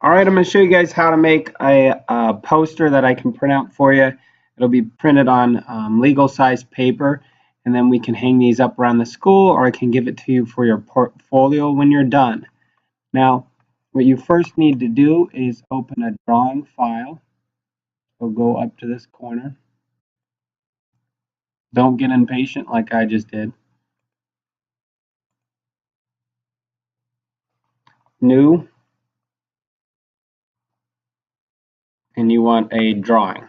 Alright, I'm going to show you guys how to make a poster that I can print out for you. It'll be printed on legal size paper, and then we can hang these up around the school, or I can give it to you for your portfolio when you're done. Now, what you first need to do is open a drawing file. So go up to this corner. Don't get impatient like I just did. New, and you want a drawing.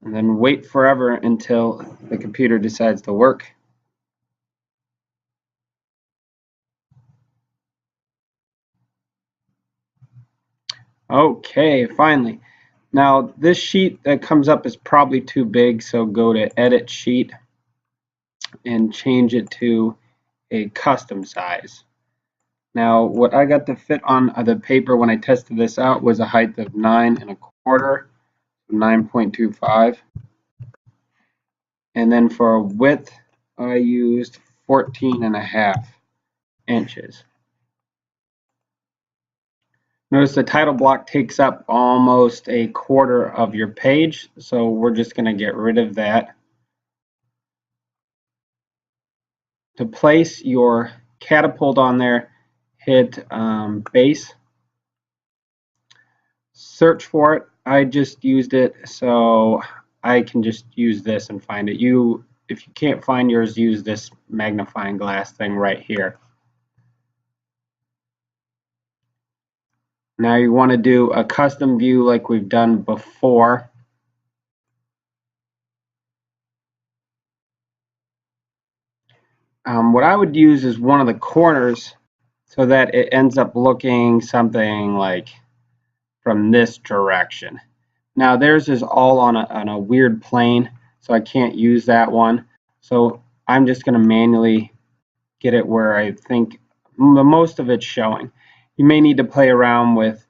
And then wait forever until the computer decides to work. Okay, finally. Now this sheet that comes up is probably too big, so go to Edit Sheet and change it to a custom size. Now what I got to fit on the paper when I tested this out was a height of 9¼ 9.25, and then for a width I used 14½ inches. Notice the title block takes up almost a quarter of your page, so we're just going to get rid of that. To place your catapult on there, hit base, search for it. I just used it, so I can just use this and find it. If you can't find yours, use this magnifying glass thing right here. Now you want to do a custom view like we've done before. What I would use is one of the corners so that it ends up looking something like from this direction. Now theirs is all on a weird plane, so I can't use that one. So I'm just going to manually get it where I think most of it's showing. You may need to play around with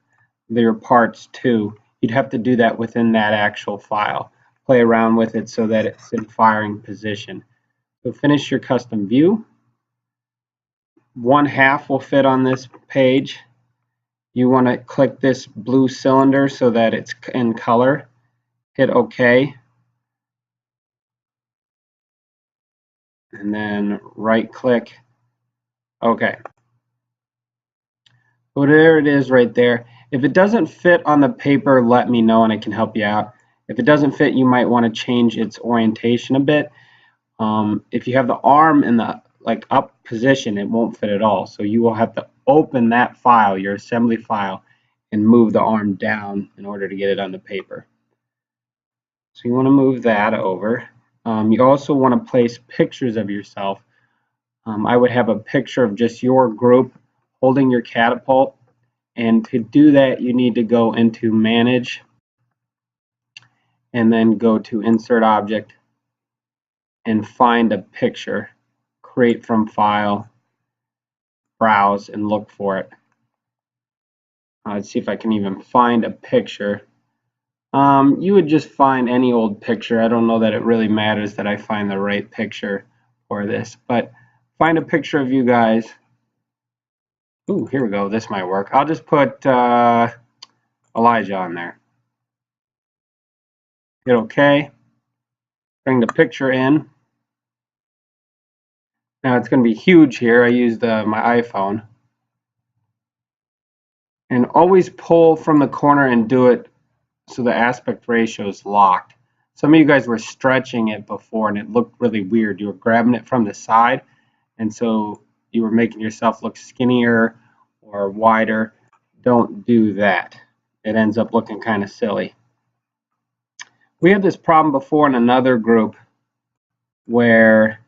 your parts too. You'd have to do that within that actual file. Play around with it so that it's in firing position. So finish your custom view. 1/2 will fit on this page. You want to click this blue cylinder so that it's in color. Hit OK. And then right click. OK. Well, there it is right there. If it doesn't fit on the paper, let me know and I can help you out. If it doesn't fit, you might want to change its orientation a bit. If you have the arm in the up position, it won't fit at all. So you will have to open that file, your assembly file, and move the arm down in order to get it on the paper. So you want to move that over. You also want to place pictures of yourself. I would have a picture of just your group holding your catapult, and to do that you need to go into Manage and then go to Insert Object and find a picture. Create from File, browse, and look for it. Let's see if I can even find a picture. You would just find any old picture. I don't know that it really matters that I find the right picture for this, but find a picture of you guys. Ooh, here we go. This might work. I'll just put Elijah on there. Hit OK. Bring the picture in. Now it's going to be huge here. I used my iPhone. And always pull from the corner and do it so the aspect ratio is locked. Some of you guys were stretching it before and it looked really weird. You were grabbing it from the side, and so you were making yourself look skinnier or wider. Don't do that. It ends up looking kind of silly. We had this problem before in another group where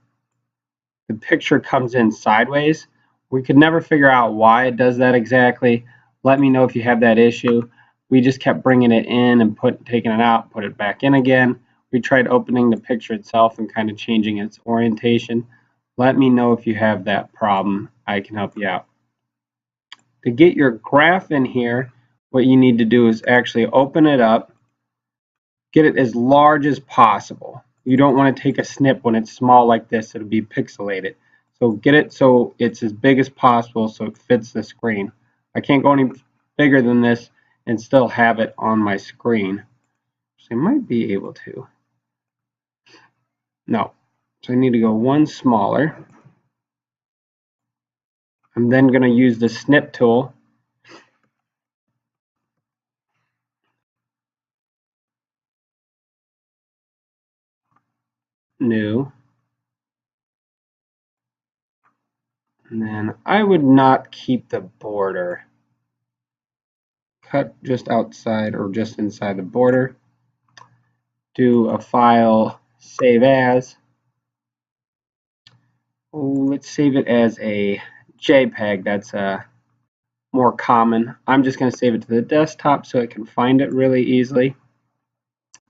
the picture comes in sideways. We could never figure out why it does that exactly. Let me know if you have that issue. We just kept bringing it in and taking it out, put it back in again. We tried opening the picture itself and kind of changing its orientation. Let me know if you have that problem. I can help you out. To get your graph in here, what you need to do is actually open it up, get it as large as possible. You don't want to take a snip when it's small like this. It'll be pixelated. So get it so it's as big as possible so it fits the screen. I can't go any bigger than this and still have it on my screen. So I might be able to. No. So I need to go one smaller. I'm then going to use the snip tool. New. And then I would not keep the border. Cut just outside or just inside the border. Do a file, save as. Let's save it as a JPEG. That's more common. I'm just going to save it to the desktop so I can find it really easily.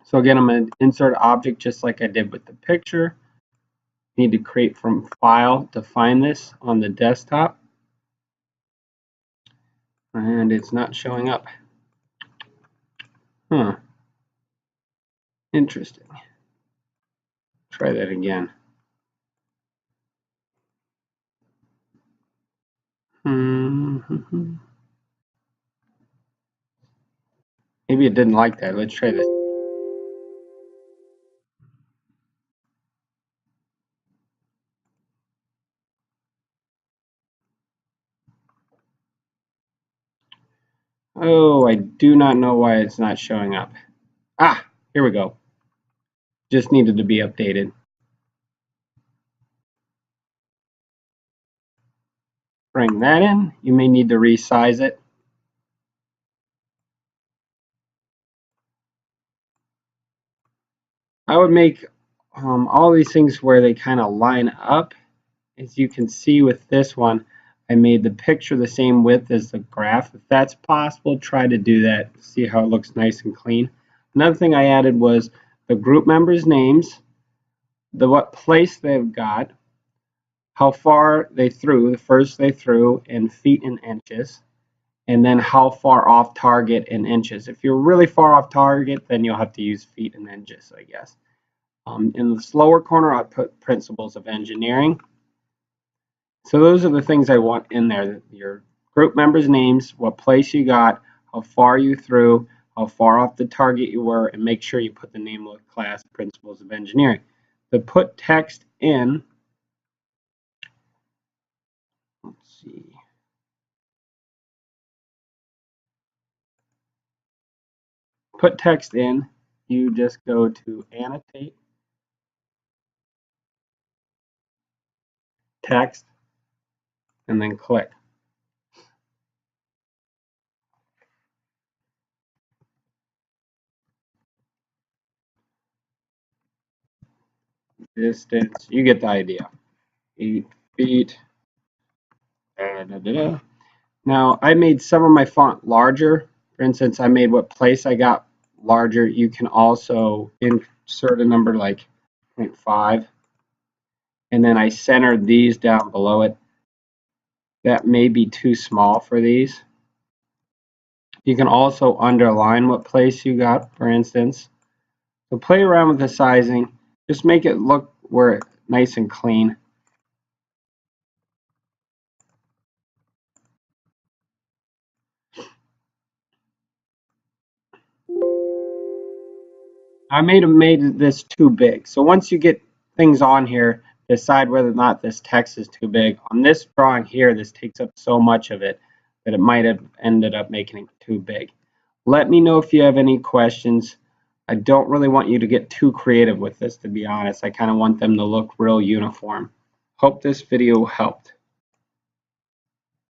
So again, I'm going to insert an object just like I did with the picture. Need to create from file to find this on the desktop. And it's not showing up. Huh. Interesting. Try that again. Maybe it didn't like that. Let's try this. Oh, I do not know why it's not showing up. Ah, here we go. Just needed to be updated. Bring that in. You may need to resize it. I would make all these things where they kind of line up. As you can see with this one, I made the picture the same width as the graph. If that's possible, try to do that. See how it looks nice and clean. Another thing I added was the group members' names, what place they've got, how far they threw, the first they threw in feet and inches, and then how far off target in inches. If you're really far off target, then you'll have to use feet and inches, I guess. In the lower corner, I put principles of engineering. So those are the things I want in there. Your group members' names, what place you got, how far you threw, how far off the target you were, and make sure you put the name of the class, principles of engineering. To put text in, let's see. Put text in, you just go to annotate, text, and then click. Distance, you get the idea. 8 feet. Now, I made some of my font larger. For instance, I made what place I got larger. You can also insert a number like 0.5. And then I centered these down below it. That may be too small for these. You can also underline what place you got, for instance. So play around with the sizing. Just make it look where it's nice and clean. I made this too big. So once you get things on here, decide whether or not this text is too big. On this drawing here, this takes up so much of it that it might have ended up making it too big. Let me know if you have any questions. I don't really want you to get too creative with this, to be honest. I kind of want them to look real uniform. Hope this video helped.